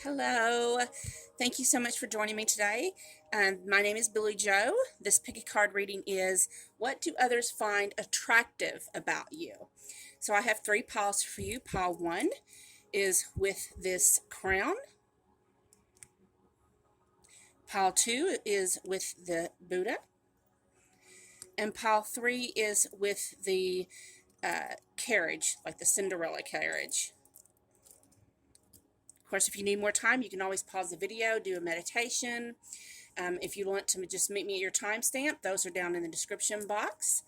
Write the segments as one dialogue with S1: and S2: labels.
S1: Hello. Thank you so much for joining me today. My name is Billie Jo. This picky card reading is what do others find attractive about you? So I have three piles for you. Pile one is with this crown. Pile two is with the Buddha. And pile three is with the carriage, like the Cinderella carriage. Of course, if you need more time, you can always pause the video, do a meditation. If you want to just meet me at your timestamp, those are down in the description box,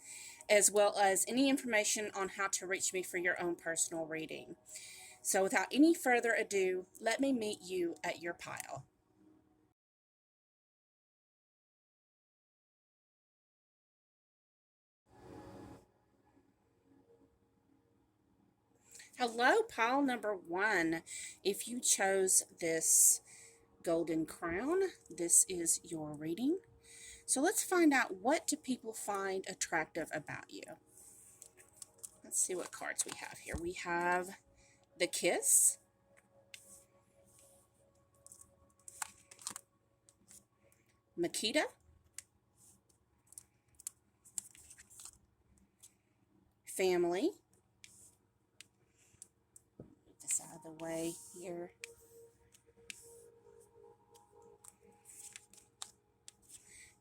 S1: as well as any information on how to reach me for your own personal reading. So without any further ado, let me meet you at your pile. Hello, pile number one. If you chose this golden crown, this is your reading. So let's find out, what do people find attractive about you? Let's see what cards we have here. We have the Kiss, Makita, Family. Get this out of the way here.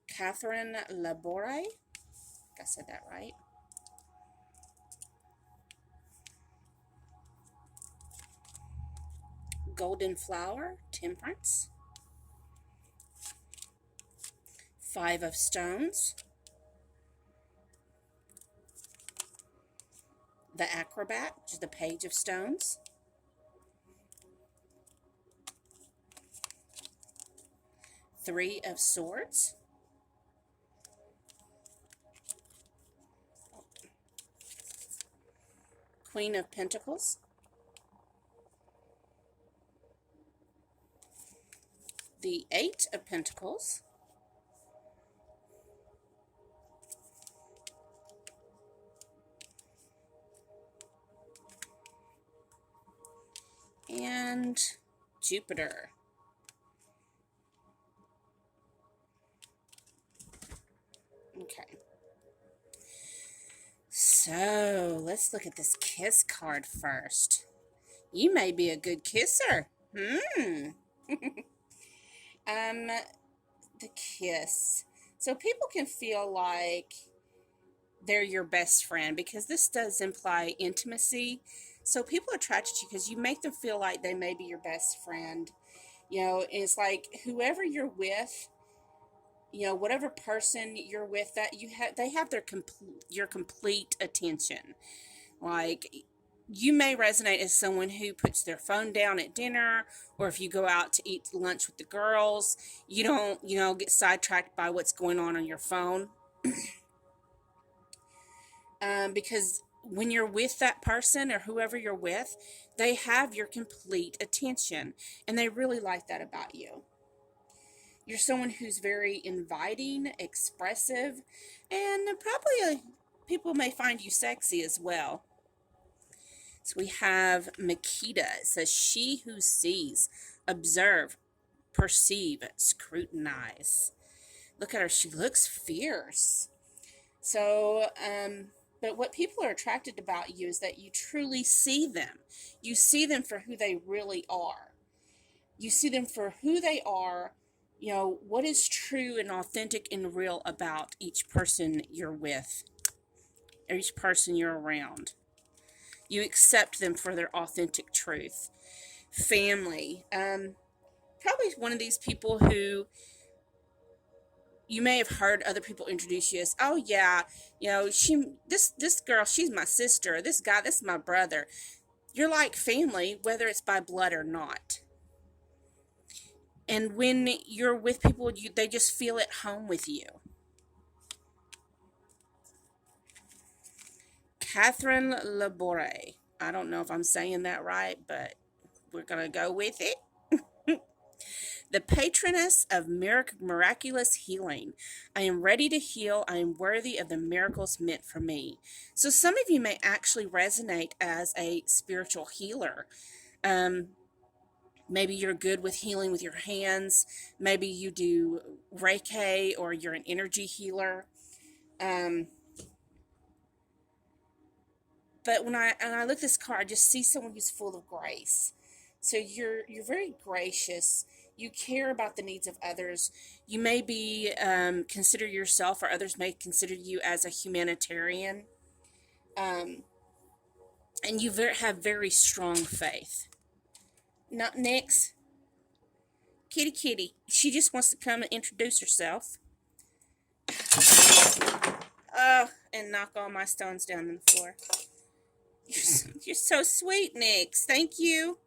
S1: Catherine Labore. I think I said that right. Golden Flower, Temperance. Five of Stones. The Acrobat, which is the Page of Stones. Three of Swords. Queen of Pentacles. The Eight of Pentacles. And Jupiter. Okay. So let's look at this Kiss card first. You may be a good kisser. The Kiss. So people can feel like they're your best friend, because this does imply intimacy. So people are attracted to you because you make them feel like they may be your best friend. You know, it's like whoever you're with, whatever person you're with, that they have your complete attention. Like, you may resonate as someone who puts their phone down at dinner, or if you go out to eat lunch with the girls, you don't, get sidetracked by what's going on your phone. Because when you're with that person or whoever you're with, they have your complete attention, and they really like that about you. You're someone who's very inviting, expressive, and probably people may find you sexy as well. So we have Makita. It says, she who sees, observe, perceive, scrutinize. Look at her. She looks fierce. So, but what people are attracted about you is that you truly see them. You see them for who they really are. You see them for who they are, what is true and authentic and real about each person you're with, or each person you're around. You accept them for their authentic truth. Family. Probably one of these people who you may have heard other people introduce you as, oh yeah, this girl, she's my sister. This guy, this is my brother. You're like family, whether it's by blood or not. And when you're with people, they just feel at home with you. Catherine Labore. I don't know if I'm saying that right, but we're going to go with it. The patroness of miraculous healing. I am ready to heal. I am worthy of the miracles meant for me. So some of you may actually resonate as a spiritual healer. Maybe you're good with healing with your hands. Maybe you do Reiki, or you're an energy healer. Um, but when I look at this card, I just see someone who's full of grace. So you're very gracious. You care about the needs of others. You may be consider yourself, or others may consider you, as a humanitarian. Um, and you have very strong faith. Not Nix, kitty kitty. She just wants to come and introduce herself. Oh, and knock all my stones down on the floor. You're so sweet, Nix. Thank you.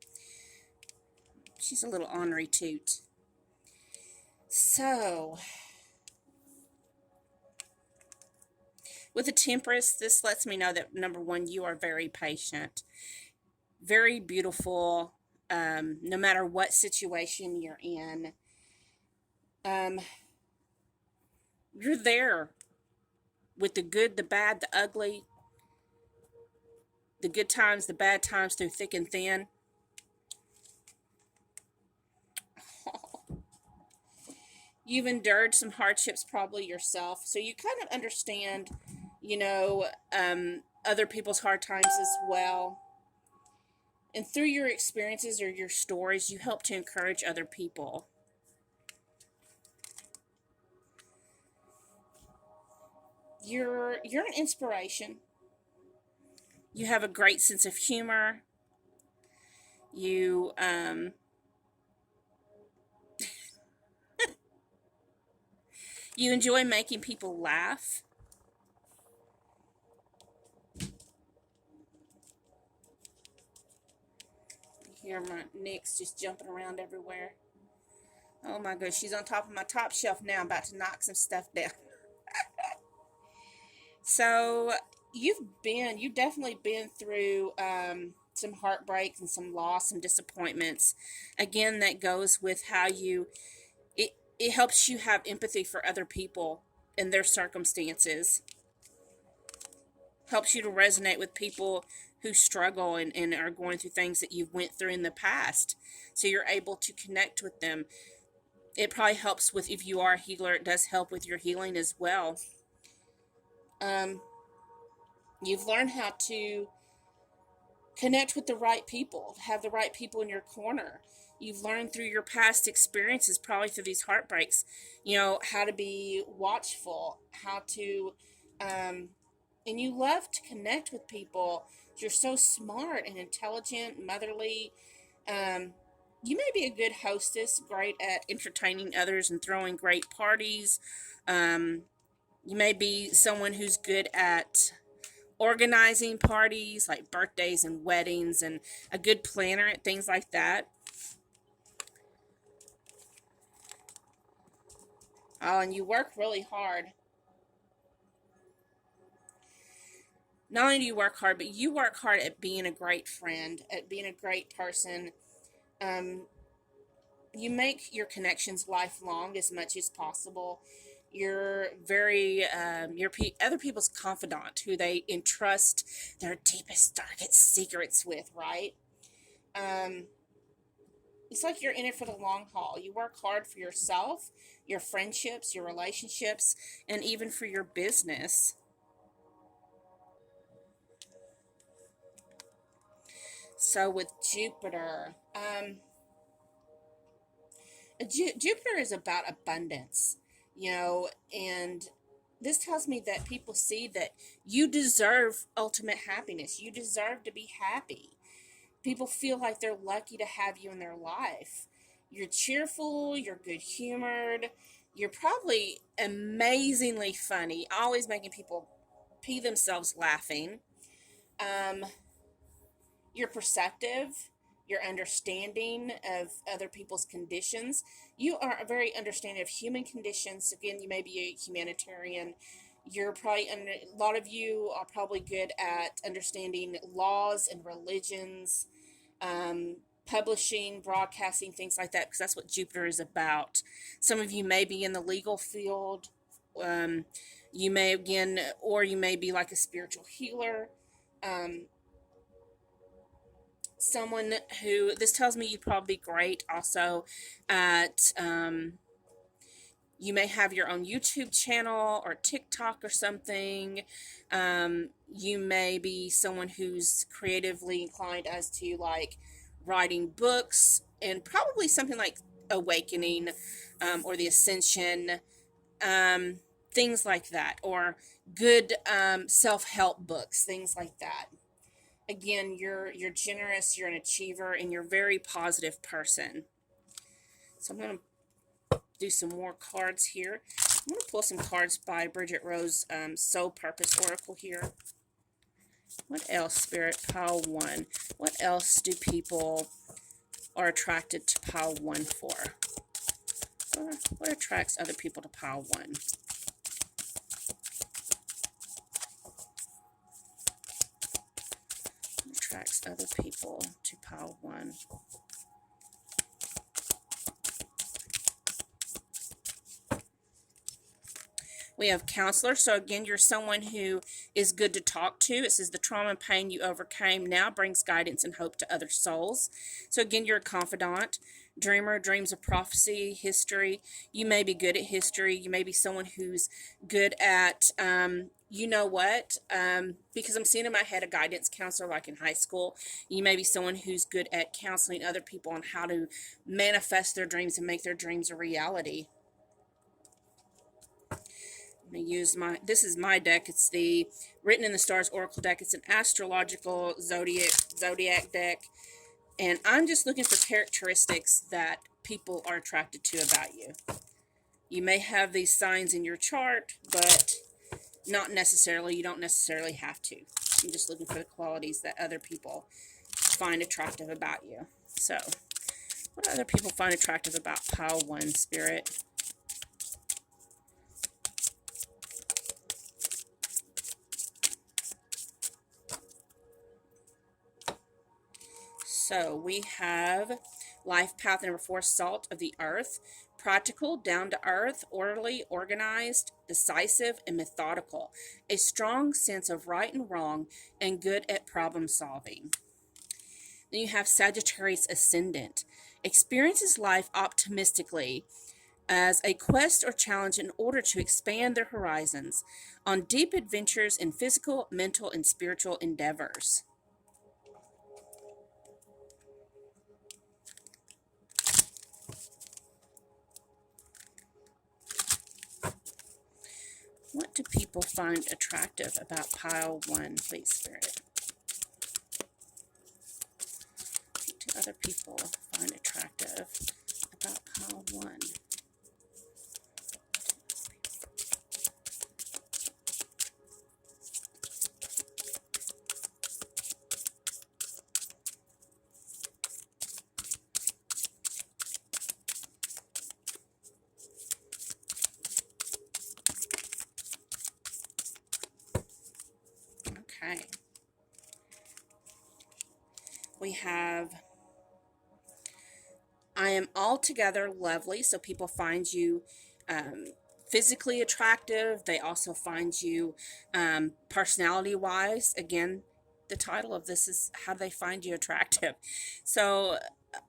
S1: She's a little ornery toot. So, with the Temperance, this lets me know that, number one, you are very patient, very beautiful, no matter what situation you're in. You're there with the good, the bad, the ugly, the good times, the bad times, through thick and thin. You've endured some hardships probably yourself, so you kind of understand, other people's hard times as well. And through your experiences or your stories, you help to encourage other people. You're an inspiration. You have a great sense of humor. You you enjoy making people laugh. You hear my Nick's just jumping around everywhere. Oh my gosh, she's on top of my top shelf now, about to knock some stuff down. So you've definitely been through some heartbreaks and some loss, some disappointments. Again, that goes with how it helps you have empathy for other people and their circumstances. Helps you to resonate with people who struggle and are going through things that you've went through in the past. So you're able to connect with them. It probably helps with, if you are a healer, it does help with your healing as well. You've learned how to connect with the right people, have the right people in your corner. You've learned through your past experiences, probably through these heartbreaks, how to be watchful, how to, and you love to connect with people. You're so smart and intelligent, motherly. You may be a good hostess, great at entertaining others and throwing great parties. You may be someone who's good at organizing parties like birthdays and weddings, and a good planner and things like that. Oh, and you work really hard. Not only do you work hard, but you work hard at being a great friend, at being a great person. Um, you make your connections lifelong as much as possible. You're very other people's confidant, who they entrust their deepest, darkest secrets with, right? Um, it's like you're in it for the long haul. You work hard for yourself, your friendships, your relationships, and even for your business. So with Jupiter, Jupiter is about abundance, and this tells me that people see that you deserve ultimate happiness. You deserve to be happy. People feel like they're lucky to have you in their life. You're cheerful, you're good humored, you're probably amazingly funny, always making people pee themselves laughing. Um, you're perceptive, you're understanding of other people's conditions. You are very understanding of human conditions. Again, you may be a humanitarian. You're probably a lot of you are probably good at understanding laws and religions, publishing, broadcasting, things like that, because that's what Jupiter is about. Some of you may be in the legal field. Um, you may, again, or you may be like a spiritual healer. Um, someone who, this tells me you'd probably be great also at, you may have your own YouTube channel or TikTok or something. You may be someone who's creatively inclined as to like writing books, and probably something like Awakening, or The Ascension, um, things like that, or good self-help books, things like that. Again, you're generous, you're an achiever, and you're a very positive person. So I'm going to do some more cards here. I'm going to pull some cards by Bridget Rose, Soul Purpose Oracle here. What else, Spirit? Pile 1. What else do people are attracted to pile 1 for? What attracts other people to pile 1? What attracts other people to pile 1? We have counselor. So again, you're someone who is good to talk to. It says the trauma and pain you overcame now brings guidance and hope to other souls. So again, you're a confidant. Dreamer, dreams of prophecy, history. You may be good at history. You may be someone who's good at, you know what, because I'm seeing in my head a guidance counselor like in high school. You may be someone who's good at counseling other people on how to manifest their dreams and make their dreams a reality. I'm going to use this is my deck. It's the Written in the Stars Oracle deck. It's an astrological zodiac deck. And I'm just looking for characteristics that people are attracted to about you. You may have these signs in your chart, but not necessarily. You don't necessarily have to. I'm just looking for the qualities that other people find attractive about you. So, what do other people find attractive about pile 1, Spirit? So we have life path number 4, salt of the earth. Practical, down to earth, orderly, organized, decisive, and methodical. A strong sense of right and wrong, and good at problem solving. Then you have Sagittarius ascendant. Experiences life optimistically as a quest or challenge in order to expand their horizons on deep adventures in physical, mental, and spiritual endeavors. What do people find attractive about pile 1, please, Spirit? What do other people find attractive about pile 1? Okay. We have, I am altogether lovely. So people find you physically attractive. They also find you personality-wise. Again, the title of this is how do they find you attractive. So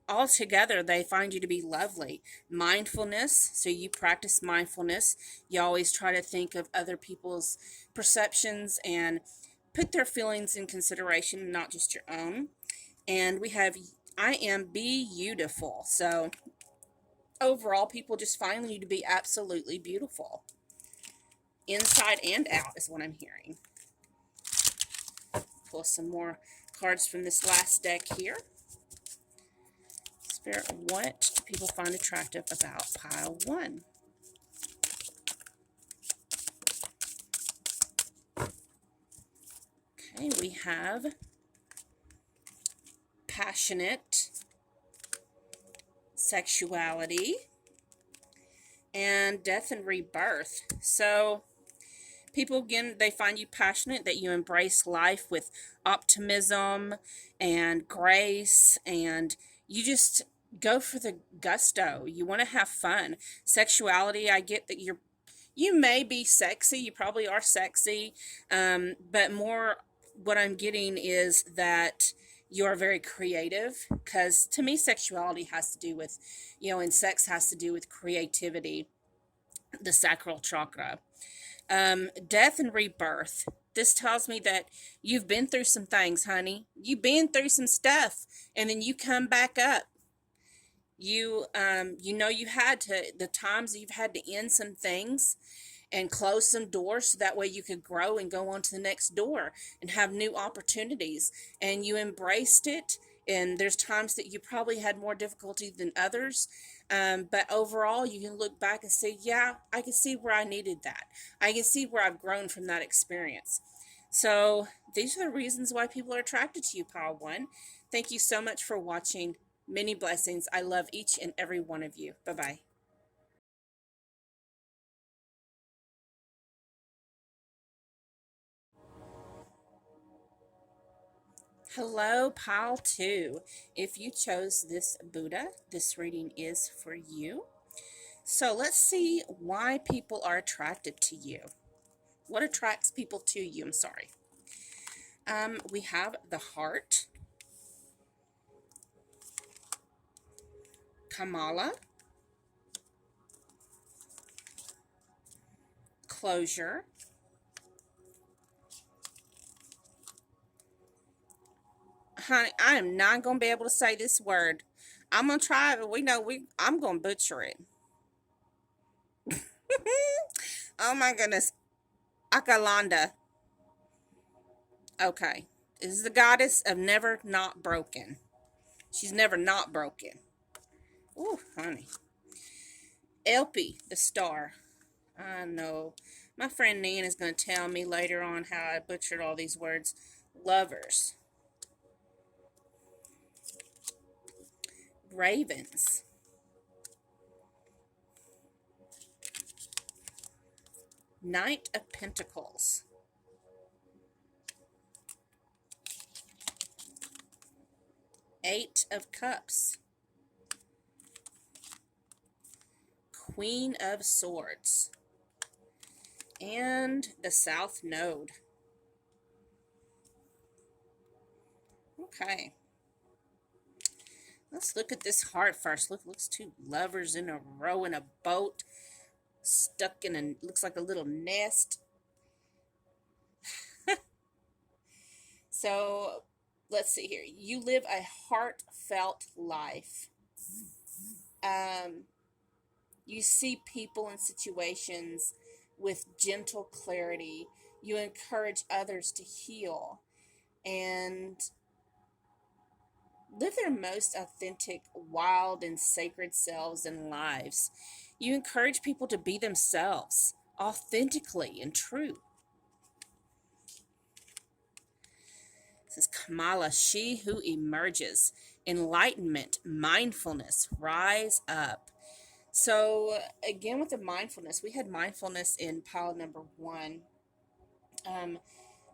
S1: altogether, they find you to be lovely. Mindfulness. So you practice mindfulness. You always try to think of other people's perceptions and put their feelings in consideration, not just your own. And we have, I am beautiful. So overall, people just find you to be absolutely beautiful. Inside and out is what I'm hearing. Pull some more cards from this last deck here. Spirit, what do people find attractive about pile 1? Okay, we have passionate, sexuality, and death and rebirth. So people, again, they find you passionate, that you embrace life with optimism and grace, and you just go for the gusto. You want to have fun. Sexuality, I get that you may be sexy. You probably are sexy. But more what I'm getting is that You are very creative, because to me, sexuality has to do with, and sex has to do with creativity, the sacral chakra. Death and rebirth. This tells me that you've been through some things, honey. You've been through some stuff, and then you come back up. You had to, the times you've had to end some things and close some doors so that way you could grow and go on to the next door and have new opportunities, and you embraced it. And there's times that you probably had more difficulty than others, but overall you can look back and say, yeah, I can see where I needed that. I can see where I've grown from that experience. So these are the reasons why people are attracted to you, Pile One. Thank you so much for watching. Many blessings. I love each and every one of you. Bye bye. Hello, Pile 2. If you chose this Buddha, this reading is for you. So let's see why people are attracted to you. What attracts people to you? I'm sorry. We have the heart, Kamala, closure, honey, I am not going to be able to say this word. I'm going to try it, but I'm going to butcher it. Oh my goodness. Akalanda. Okay. This is the goddess of never not broken. She's never not broken. Ooh, honey. Elpie, the star. I know. My friend Nan is going to tell me later on how I butchered all these words. Lovers. Ravens. Knight of Pentacles. Eight of Cups. Queen of Swords. And the South Node. Okay. Let's look at this heart first. Looks two lovers in a row in a boat. Stuck in a, looks like a little nest. So, let's see here. You live a heartfelt life. You see people and situations with gentle clarity. You encourage others to heal and live their most authentic, wild, and sacred selves and lives. You encourage people to be themselves, authentically and true. This is Kamala, she who emerges. Enlightenment, mindfulness, rise up. So again, with the mindfulness, we had mindfulness in pile number 1.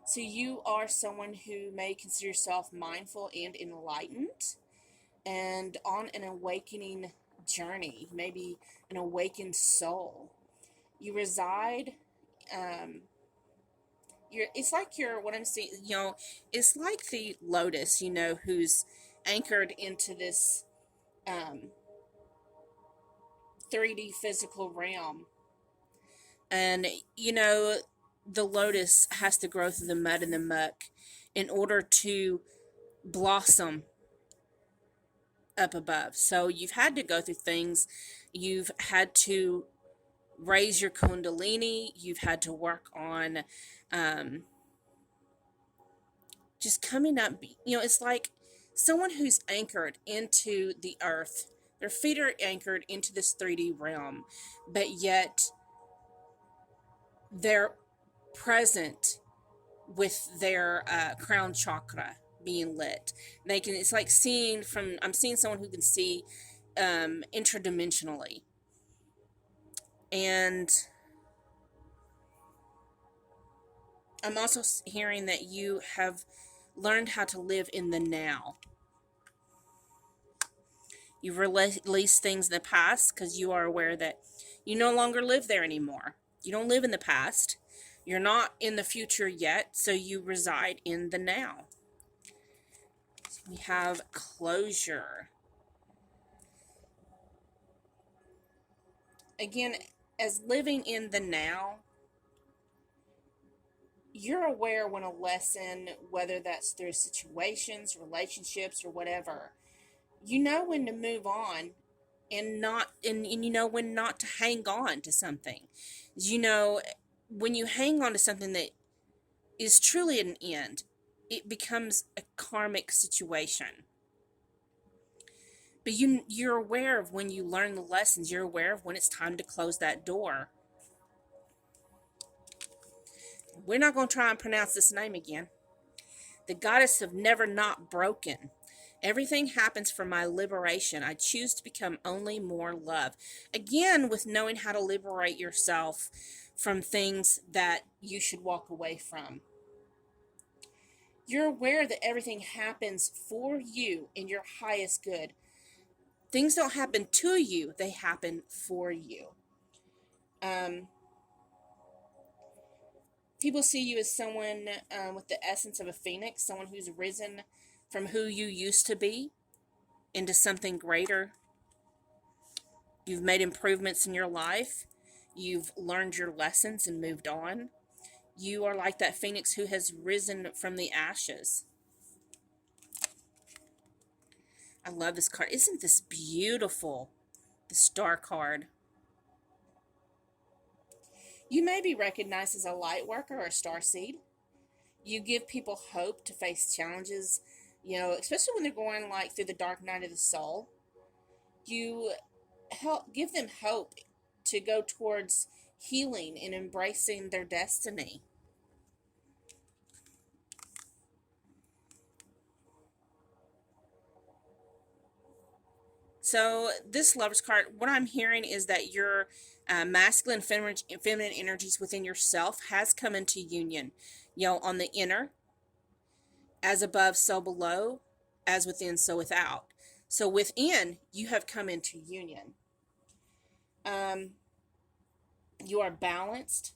S1: So you are someone who may consider yourself mindful and enlightened and on an awakening journey, maybe an awakened soul. You reside, it's like what I'm seeing, it's like the lotus, who's anchored into this 3D physical realm. And, the lotus has to grow through the mud and the muck in order to blossom up above. So you've had to go through things. You've had to raise your kundalini. You've had to work on just coming up. It's like someone who's anchored into the earth. Their feet are anchored into this 3D realm, but yet they're present with their crown chakra being lit. It's like I'm seeing someone who can see interdimensionally. And I'm also hearing that you have learned how to live in the now. You've released things in the past because you are aware that you no longer live there anymore. You don't live in the past. You're not in the future yet, so you reside in the now. We have closure. Again, as living in the now, you're aware when a lesson, whether that's through situations, relationships, or whatever, you know when to move on and you know when not to hang on to something. You know, when you hang on to something that is truly an end, it becomes a karmic situation. But you're aware of when you learn the lessons. You're aware of when it's time to close that door. We're not going to try and pronounce this name again. The goddess of never not broken. Everything happens for my liberation. I choose to become only more love. Again, with knowing how to liberate yourself from things that you should walk away from. You're aware that everything happens for you in your highest good. Things don't happen to you, they happen for you. People see you as someone with the essence of a phoenix, someone who's risen from who you used to be into something greater. You've made improvements in your life. You've learned your lessons and moved on. You are like that phoenix who has risen from the ashes. I love this card. Isn't this beautiful? The Star card. You may be recognized as a light worker or a starseed. You give people hope to face challenges, especially when they're going like through the dark night of the soul. You help give them hope to go towards healing and embracing their destiny. So this Lover's card, what I'm hearing is that your masculine and feminine energies within yourself has come into union. On the inner, as above, so below, as within, so without. So within, you have come into union. You are balanced,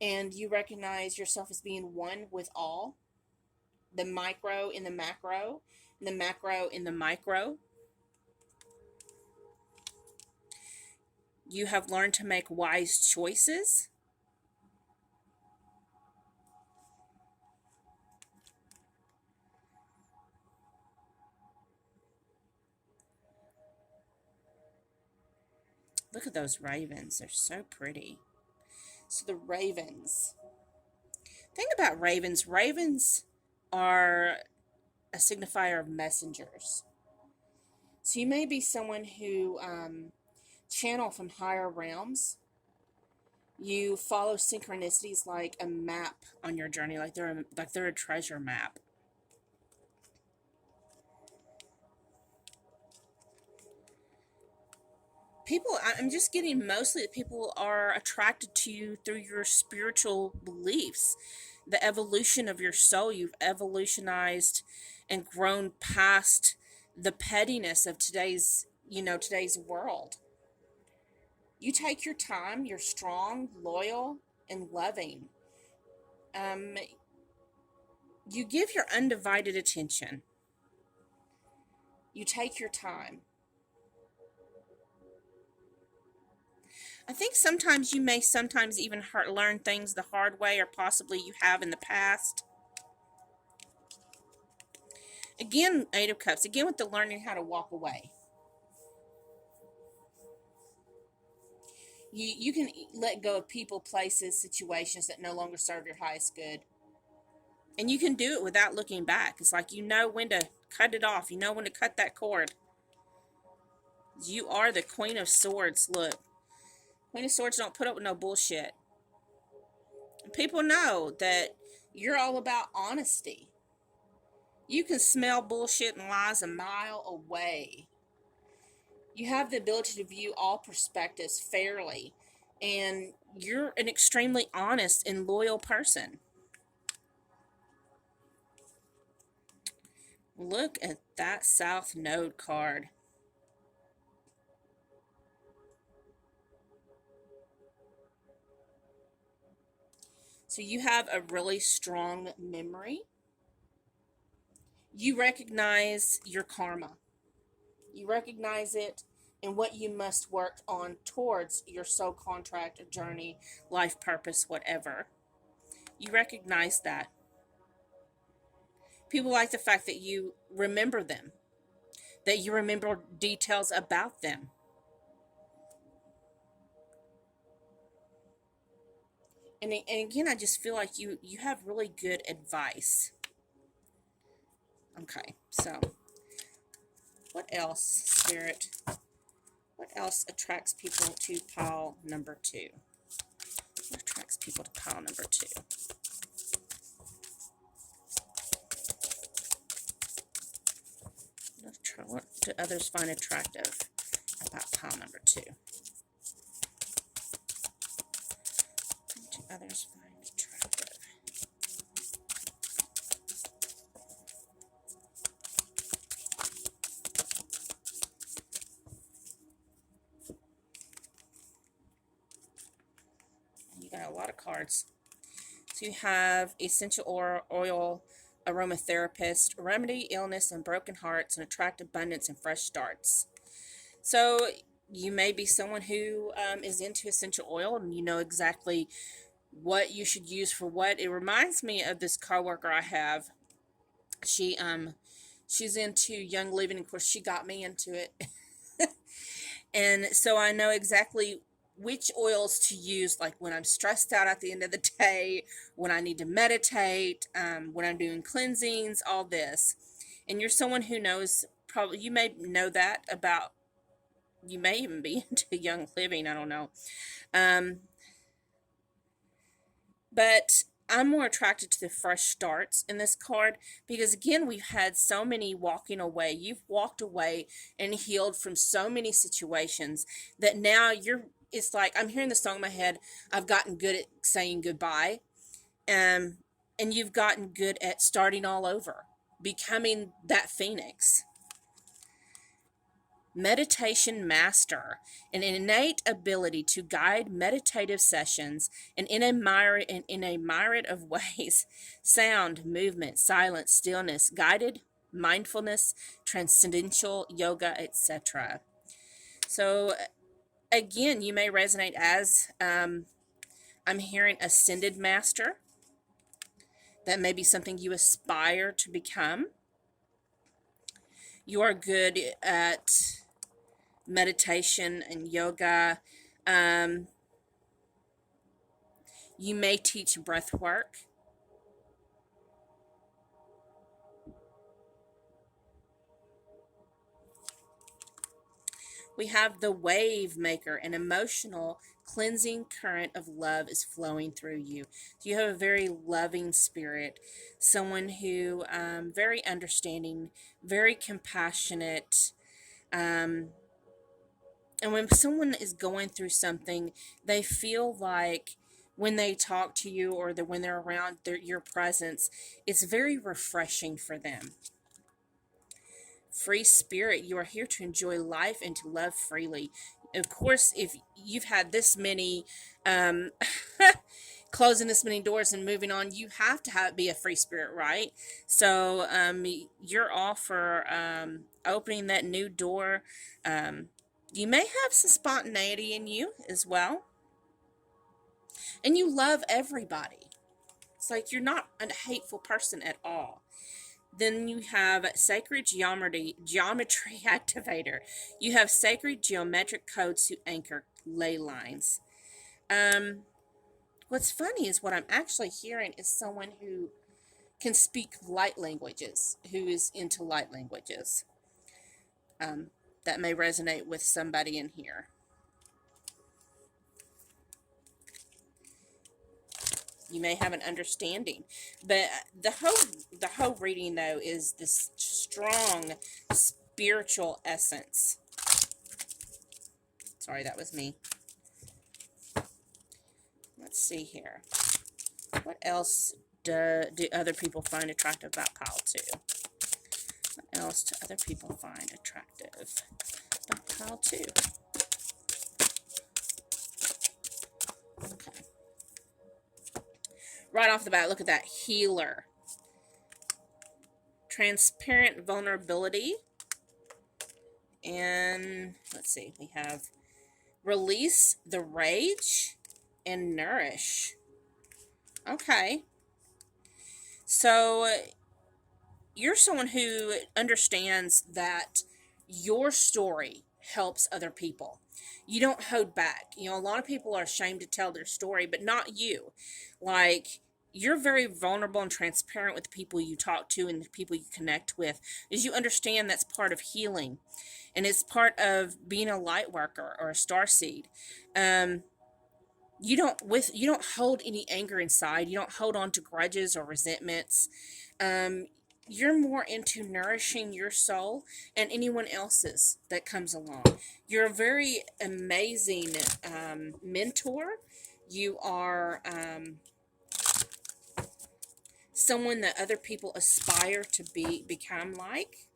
S1: and you recognize yourself as being one with all. The micro in the macro, and the macro in the micro. You have learned to make wise choices. Look at those ravens. They're so pretty. So the ravens. Think about ravens. Ravens are a signifier of messengers. So you may be someone who channel from higher realms. You follow synchronicities like a map on your journey, like they're a treasure map. I'm just getting mostly that people are attracted to you through your spiritual beliefs, the evolution of your soul. You've evolutionized and grown past the pettiness of today's world. You take your time, you're strong, loyal, and loving. You give your undivided attention. You take your time. I think sometimes you may even learn things the hard way, or possibly you have in the past. Again, Eight of Cups. Again, with the learning how to walk away. You can let go of people, places, situations that no longer serve your highest good. And you can do it without looking back. It's like you know when to cut it off. You know when to cut that cord. You are the Queen of Swords. Look. Queen of Swords don't put up with no bullshit. People know that you're all about honesty. You can smell bullshit and lies a mile away. You have the ability to view all perspectives fairly, and you're an extremely honest and loyal person. Look at that South Node card. So you have a really strong memory. You recognize your karma. You recognize it and what you must work on towards your soul contract, journey, life purpose, whatever. You recognize that. People like the fact that you remember them, that you remember details about them. And again, I just feel like you have really good advice. Okay, so what else, Spirit? What else attracts people to pile number 2? What attracts people to pile number 2? What do others find attractive about pile number 2? What do others find attractive? You got a lot of cards. So you have essential oil aromatherapist, remedy illness and broken hearts, and attract abundance and fresh starts. So you may be someone who is into essential oil, and you know exactly what you should use for what. It reminds me of this coworker I have. She's into Young Living. Of course, she got me into it. And so I know exactly which oils to use, like when I'm stressed out at the end of the day, when I need to meditate, when I'm doing cleansings, all this. And you're someone who knows, probably, you may know that about, you may even be into Young Living, I don't know. But I'm more attracted to the fresh starts in this card because, again, we've had so many walking away. You've walked away and healed from so many situations that now it's like, I'm hearing the song in my head, I've gotten good at saying goodbye. And you've gotten good at starting all over, becoming that phoenix. Meditation master, an innate ability to guide meditative sessions and in a myriad of ways: sound, movement, silence, stillness, guided mindfulness, transcendental yoga, etc. So again, you may resonate as I'm hearing ascended master. That may be something you aspire to become. You are good at meditation and yoga. You may teach breath work. We have the wave maker, an emotional cleansing current of love is flowing through you. So you have a very loving spirit, someone who very understanding, very compassionate. And when someone is going through something, they feel like when they talk to you or when they're around your presence, it's very refreshing for them. Free spirit, you are here to enjoy life and to love freely. Of course, if you've had this many closing this many doors and moving on, you have to be a free spirit, right? So you're all for opening that new door. You may have some spontaneity in you as well. And you love everybody. It's like you're not a hateful person at all. Then you have sacred geometry activator. You have sacred geometric codes to anchor ley lines. What's funny is what I'm actually hearing is someone who can speak light languages, who is into light languages. That may resonate with somebody in here. You may have an understanding, but the whole reading though is this strong spiritual essence. Sorry, that was me. Let's see here. What else do other people find attractive about pile 2? What else do other people find attractive about pile 2? Okay. Right off the bat, look at that healer. transparent vulnerability. And let's see, we have release the rage and nourish. Okay. So you're someone who understands that your story helps other people. You don't hold back. You know, a lot of people are ashamed to tell their story, but not you. Like, you're very vulnerable and transparent with the people you talk to and the people you connect with, as you understand that's part of healing, and it's part of being a light worker or a star seed. You don't hold any anger inside. You don't hold on to grudges or resentments. Um, you're more into nourishing your soul and anyone else's that comes along. You're a very amazing mentor. You are someone that other people aspire to become like.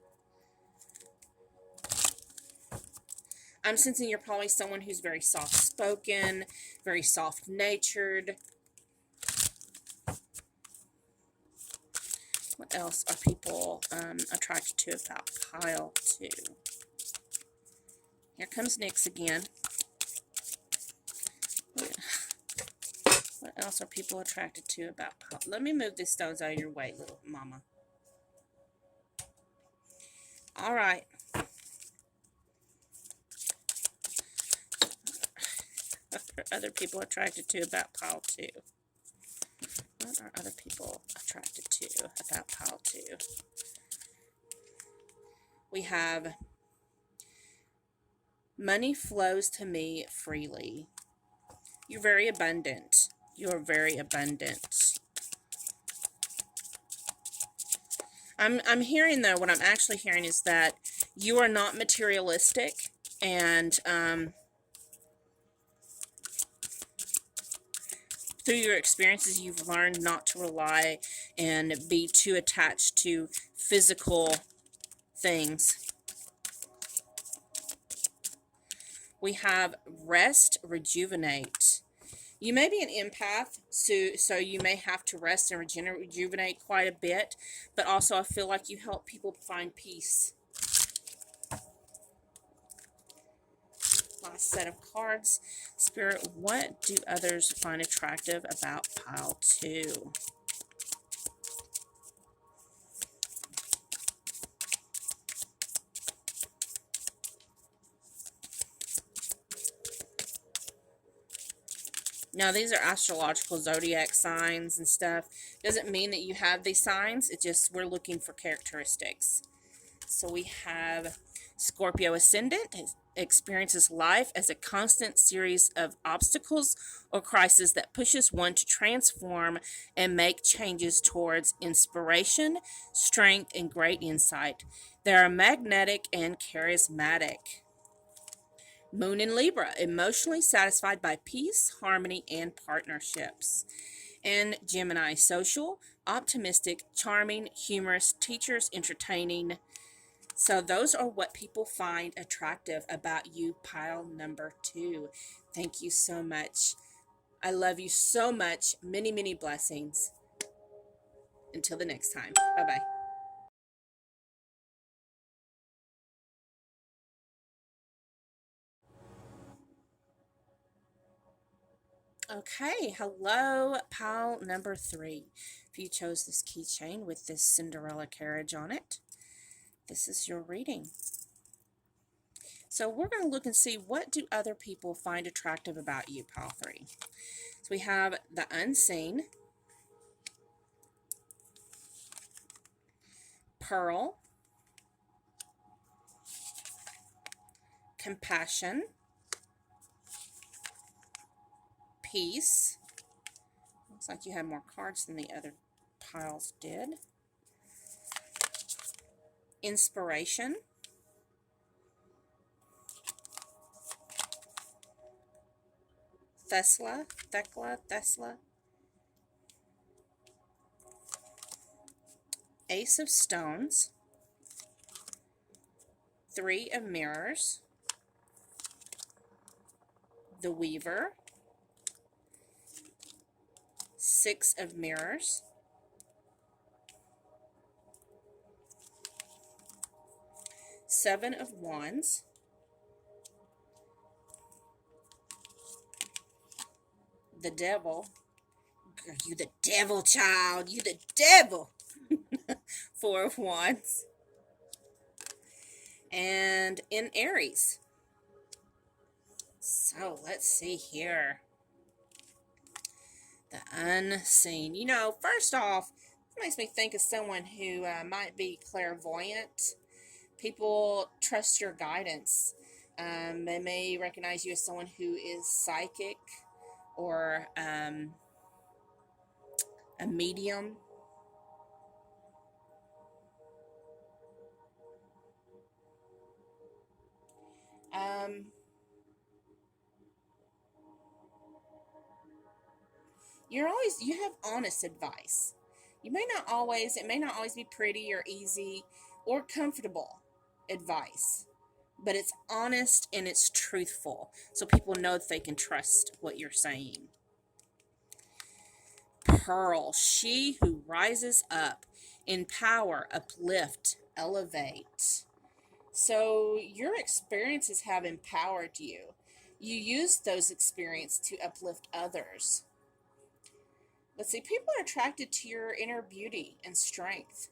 S1: I'm sensing you're probably someone who's very soft-spoken, very soft-natured. What else are people attracted to about pile 2? Here comes Nyx again. What else are people attracted to about pile? Let me move these stones out of your way, little mama. All right. What are other people attracted to about pile 2? What are other people attracted to about pile 2? We have money flows to me freely. You're very abundant. You're very abundant. I'm hearing, though, what I'm actually hearing is that you are not materialistic, and through your experiences, you've learned not to rely and be too attached to physical things. We have rest, rejuvenate. You may be an empath, so you may have to rest and rejuvenate quite a bit, but also I feel like you help people find peace. Last set of cards. Spirit, what do others find attractive about pile 2? Now, these are astrological zodiac signs and stuff. Doesn't mean that you have these signs. It's just we're looking for characteristics. So we have Scorpio ascendant. Experiences life as a constant series of obstacles or crises that pushes one to transform and make changes towards inspiration, strength, and great insight. They are magnetic and charismatic. Moon in Libra, emotionally satisfied by peace, harmony, and partnerships. And Gemini, social, optimistic, charming, humorous, teachers, entertaining. So those are what people find attractive about you, pile number 2. Thank you so much. I love you so much. Many, many blessings. Until the next time. Bye-bye. Okay, hello, pile number 3. If you chose this keychain with this Cinderella carriage on it, this is your reading. So we're going to look and see, what do other people find attractive about you, pile 3. So we have the unseen, pearl, compassion, peace. Looks like you had more cards than the other piles did. Inspiration, Thekla, Ace of Stones, 3 of Mirrors, the Weaver, 6 of Mirrors, Seven of Wands. The Devil. Girl, you the devil, child. You the devil. Four of Wands. And in Aries. So let's see here. The Unseen. You know, first off, it makes me think of someone who might be clairvoyant. People trust your guidance. They may recognize you as someone who is psychic or a medium. You have honest advice. It may not always be pretty or easy or comfortable advice, but it's honest and it's truthful, so people know that they can trust what you're saying. Pearl, she who rises up in power, uplift, elevate. So your experiences have empowered you. You use those experiences to uplift others. Let's see, people are attracted to your inner beauty and strength.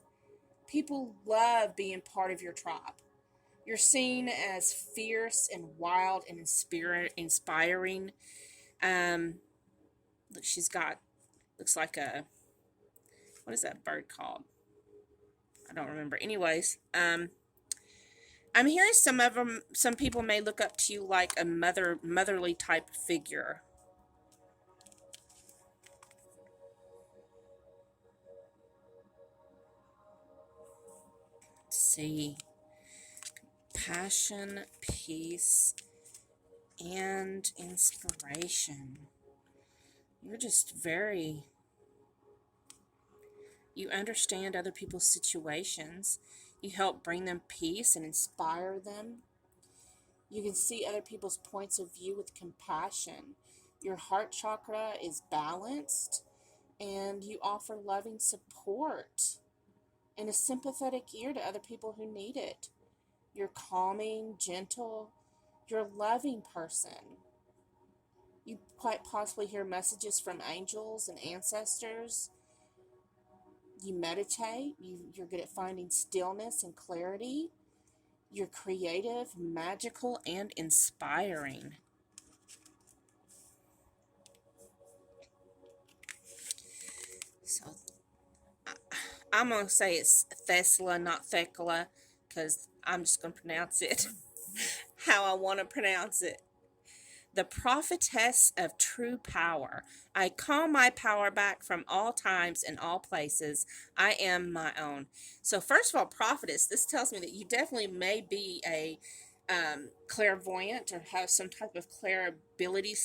S1: People love being part of your tribe. You're seen as fierce and wild and inspiring. Look, she's got, looks like a, what is that bird called? I don't remember. Anyways, I'm hearing some people may look up to you like a motherly type figure. Let's see. Passion, peace, and inspiration. You're just you understand other people's situations. You help bring them peace and inspire them. You can see other people's points of view with compassion. Your heart chakra is balanced, and you offer loving support and a sympathetic ear to other people who need it. You're calming, gentle. You're a loving person. You quite possibly hear messages from angels and ancestors. You meditate. You're good at finding stillness and clarity. You're creative, magical, and inspiring. So I'm going to say it's Thesla, not Thecla, because I'm just going to pronounce it how I want to pronounce it. The prophetess of true power. I call my power back from all times and all places. I am my own. So first of all, prophetess, this tells me that you definitely may be a clairvoyant or have some type of clairability,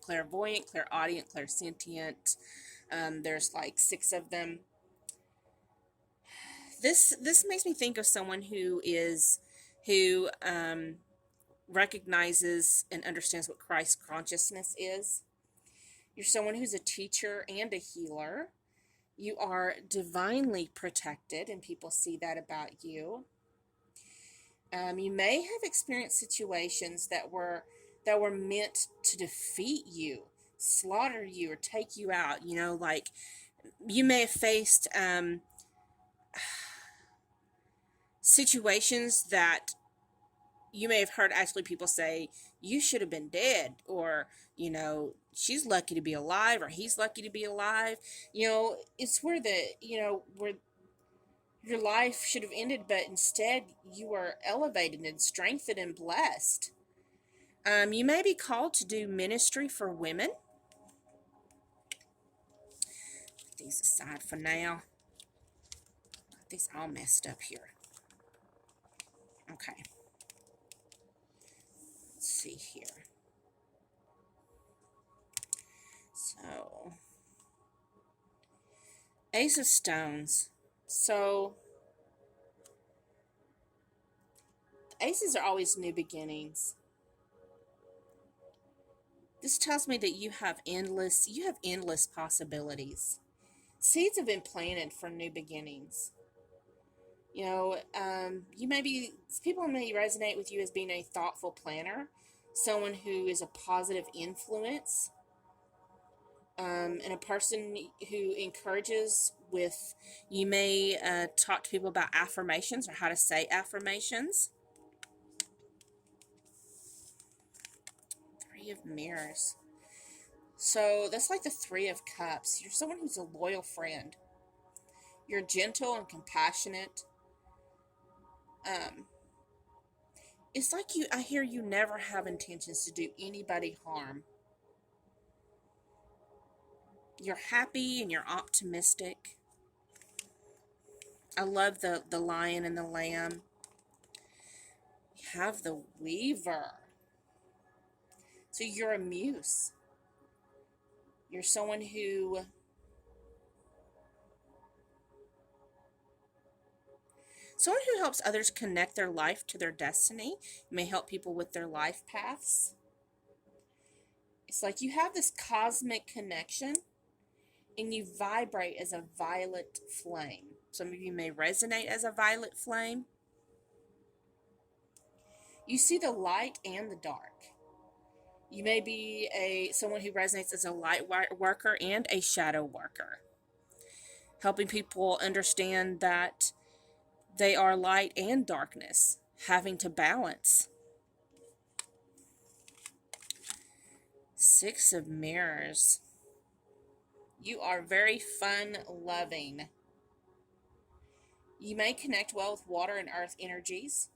S1: clairvoyant, clairaudient, clairsentient. There's like 6 of them. This makes me think of someone who recognizes and understands what Christ consciousness is. You're someone who's a teacher and a healer. You are divinely protected, and people see that about you. You may have experienced situations that were meant to defeat you, slaughter you, or take you out. You know, like you may have faced situations that you may have heard actually people say, you should have been dead, or, you know, she's lucky to be alive, or he's lucky to be alive. You know, it's where where your life should have ended, but instead you are elevated and strengthened and blessed. You may be called to do ministry for women. Put these aside for now. Got these all messed up here. Okay. Let's see here. So, Ace of Stones. So, aces are always new beginnings. This tells me that you have endless possibilities. Seeds have been planted for new beginnings. People may resonate with you as being a thoughtful planner, someone who is a positive influence, and a person who encourages with, you may talk to people about affirmations or how to say affirmations. Three of Mirrors. So that's like the Three of Cups. You're someone who's a loyal friend. You're gentle and compassionate. It's like I hear you never have intentions to do anybody harm. You're happy and you're optimistic. I love the lion and the lamb. You have the Weaver. So you're a muse. You're someone who helps others connect their life to their destiny. You may help people with their life paths. It's like you have this cosmic connection and you vibrate as a violet flame. Some of you may resonate as a violet flame. You see the light and the dark. You may be someone who resonates as a light worker and a shadow worker, helping people understand that they are light and darkness, having to balance. Six of Mirrors. You are very fun-loving. You may connect well with water and earth energies.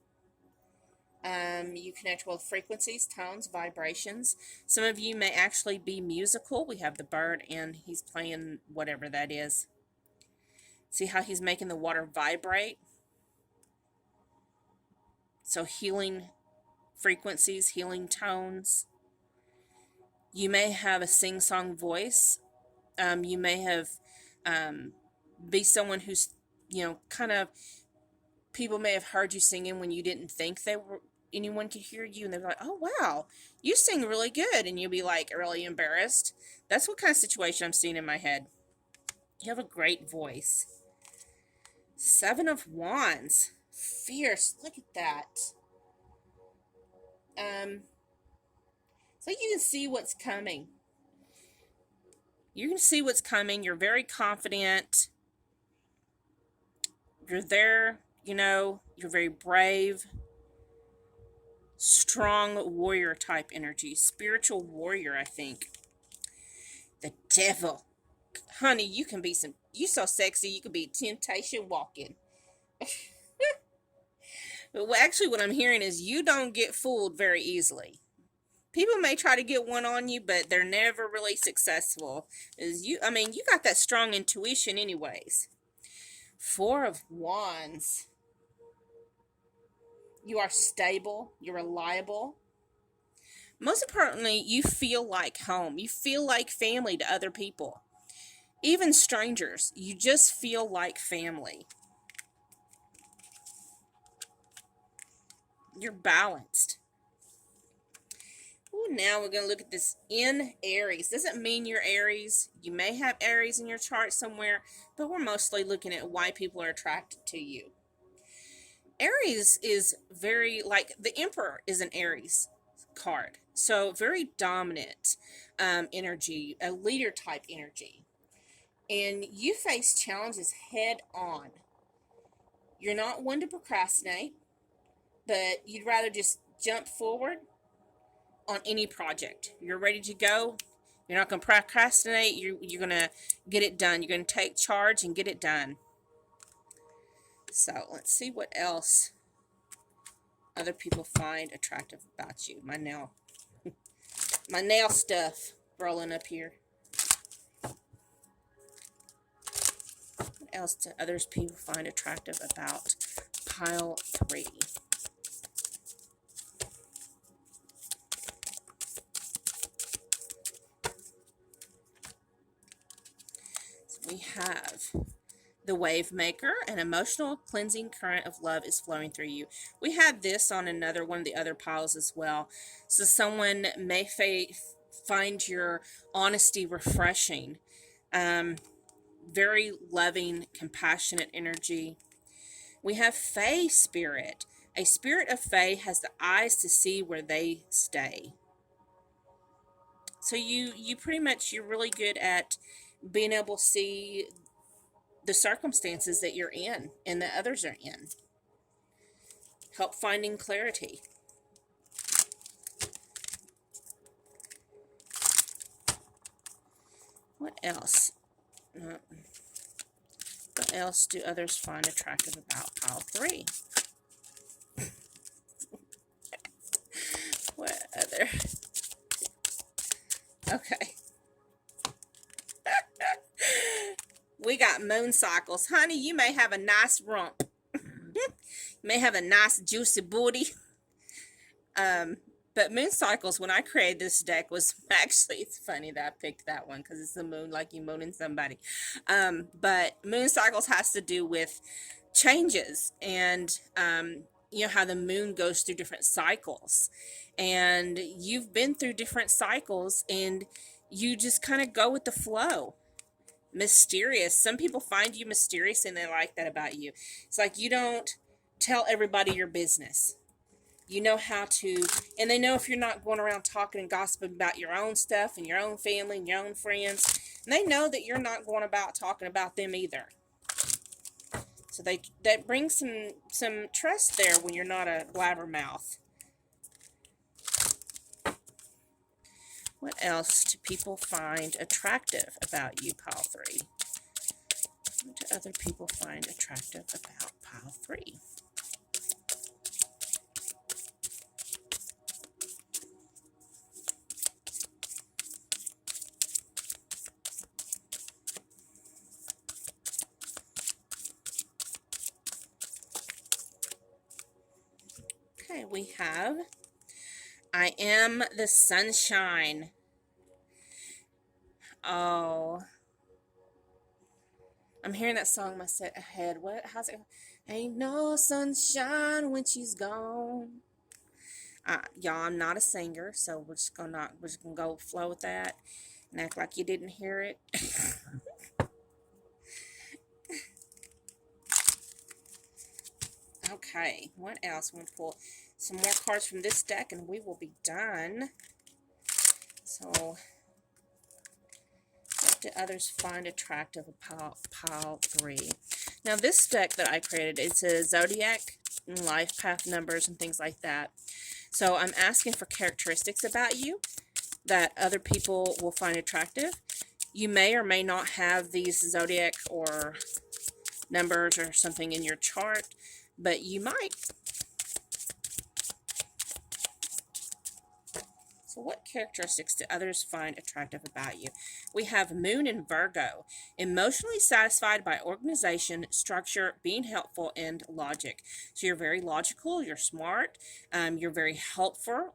S1: You connect well with frequencies, tones, vibrations. Some of you may actually be musical. We have the bird and he's playing whatever that is. See how he's making the water vibrate? So healing frequencies, healing tones. You may have a sing-song voice. You may have be someone who's, kind of, people may have heard you singing when you didn't think anyone could hear you, and they're like, oh wow, you sing really good, and you'll be like really embarrassed. That's what kind of situation I'm seeing in my head. You have a great voice. Seven of Wands. Fierce. Look at that. It's like you can see what's coming. You can see what's coming. You're very confident. You're there, you're very brave. Strong warrior type energy. Spiritual warrior, I think. The Devil. Honey, you so sexy, you could be temptation walking. But actually what I'm hearing is you don't get fooled very easily. People may try to get one on you, but they're never really successful. You got that strong intuition anyways. Four of Wands. You are stable. You're reliable. Most importantly, you feel like home. You feel like family to other people. Even strangers. You just feel like family. You're balanced. Ooh, now we're going to look at this in Aries. Doesn't mean you're Aries. You may have Aries in your chart somewhere, but we're mostly looking at why people are attracted to you. Aries is very, like, the Emperor is an Aries card. So very dominant energy, a leader type energy. And you face challenges head on. You're not one to procrastinate, but you'd rather just jump forward on any project. You're ready to go. You're not going to procrastinate. You're going to get it done. You're going to take charge and get it done. So let's see what else other people find attractive about you. My nail stuff rolling up here. What else do others people find attractive about pile 3? We have the Wave Maker. An emotional cleansing current of love is flowing through you. We had this on one of the other piles as well. So someone may find your honesty refreshing. Very loving, compassionate energy. We have Fae spirit. A spirit of Fae has the eyes to see where they stay. So you pretty much, you're really good at being able to see the circumstances that you're in and that others are in. Help finding clarity. What else? What else do others find attractive about pile 3? What other? Okay. We got moon cycles. Honey, you may have a nice rump. You may have a nice juicy booty. But moon cycles, when I created this deck, was actually, it's funny that I picked that one because it's the moon, like you mooning somebody. But moon cycles has to do with changes and, you know, how the moon goes through different cycles. And you've been through different cycles and you just kind of go with the flow. Mysterious. Some people find you mysterious and they like that about you. It's like you don't tell everybody your business. You know how to, and they know if you're not going around talking and gossiping about your own stuff and your own family and your own friends. And they know that you're not going about talking about them either. So that brings some trust there when you're not a blabbermouth. What else do people find attractive about you, pile 3? What do other people find attractive about pile 3? Okay, we have I am the sunshine. Oh, I'm hearing that song in my head. How's it? Ain't no sunshine when she's gone. Y'all, I'm not a singer, so we're just gonna go flow with that and act like you didn't hear it. Okay, what else? I'm gonna pull some more cards from this deck, and we will be done. So, what do others find attractive about pile 3? Now, this deck that I created, it's a zodiac and life path numbers and things like that. So I'm asking for characteristics about you that other people will find attractive. You may or may not have these zodiac or numbers or something in your chart, but you might. So what characteristics do others find attractive about you? We have Moon in Virgo. Emotionally satisfied by organization, structure, being helpful, and logic. So you're very logical, you're smart, you're very helpful,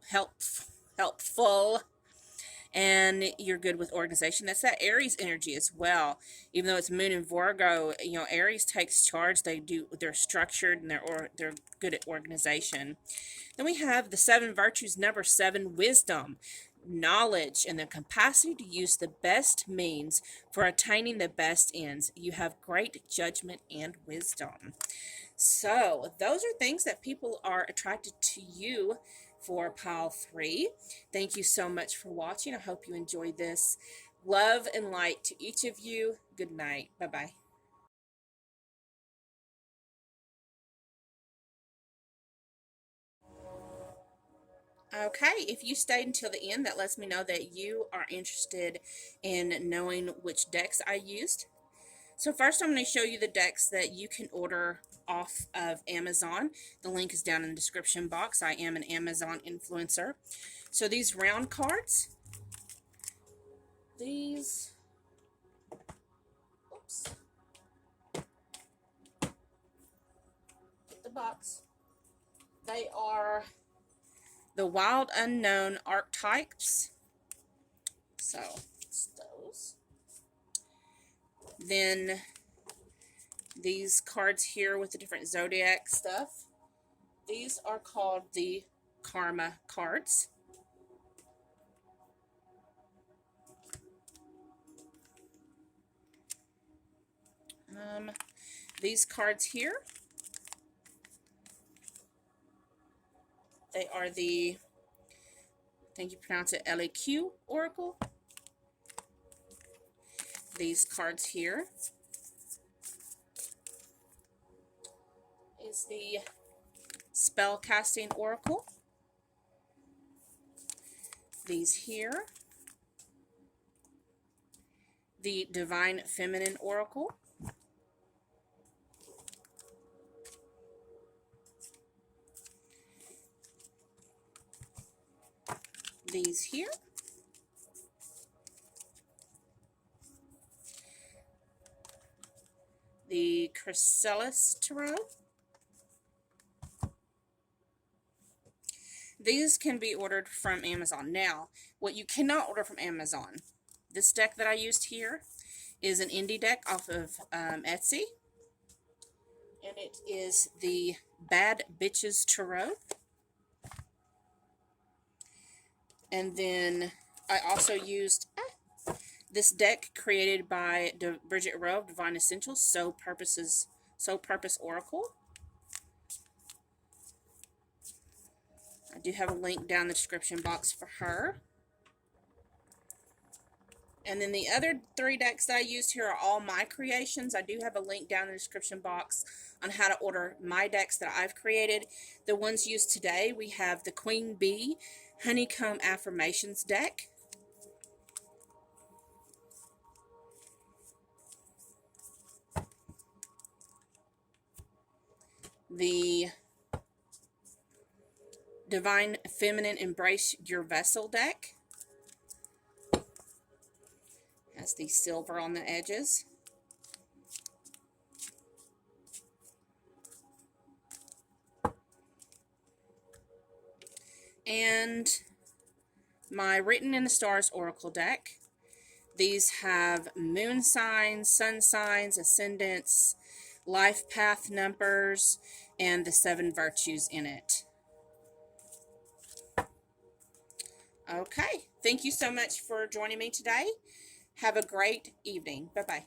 S1: and you're good with organization. That's that Aries energy as well. Even though it's Moon in Virgo, you know, Aries takes charge. They're structured and they're good at organization. Then we have the 7 virtues, number 7, wisdom, knowledge, and the capacity to use the best means for attaining the best ends. You have great judgment and wisdom. So those are things that people are attracted to you for pile 3. Thank you so much for watching. I hope you enjoyed this. Love and light to each of you. Good night. Bye-bye. Okay, if you stayed until the end, that lets me know that you are interested in knowing which decks I used. So first I'm going to show you the decks that you can order off of Amazon. The link is down in the description box. I am an Amazon influencer. So these round cards, these, oops, get the box. They are the wild unknown archetypes. So it's those. Then these cards here with the different zodiac stuff. These are called the karma cards. These cards here They are the, I think you pronounce it LAQ Oracle. These cards here is the Spell Casting Oracle. These here, the Divine Feminine Oracle. These here, the Chrysalis Tarot. These can be ordered from Amazon. Now, what you cannot order from Amazon, this deck that I used here is an indie deck off of Etsy. And it is the Bad Bitches Tarot. And then I also used this deck created by Bridget Rowe of Divine Essentials, Soul Purpose Oracle. I do have a link down in the description box for her. And then the other 3 decks that I used here are all my creations. I do have a link down in the description box on how to order my decks that I've created. The ones used today, we have the Queen Bee Honeycomb Affirmations deck. The Divine Feminine Embrace Your Vessel deck. Has the silver on the edges. And my Written in the Stars Oracle deck. These have moon signs, sun signs, ascendants, life path numbers, and the 7 virtues in it. Okay, thank you so much for joining me today. Have a great evening. Bye-bye.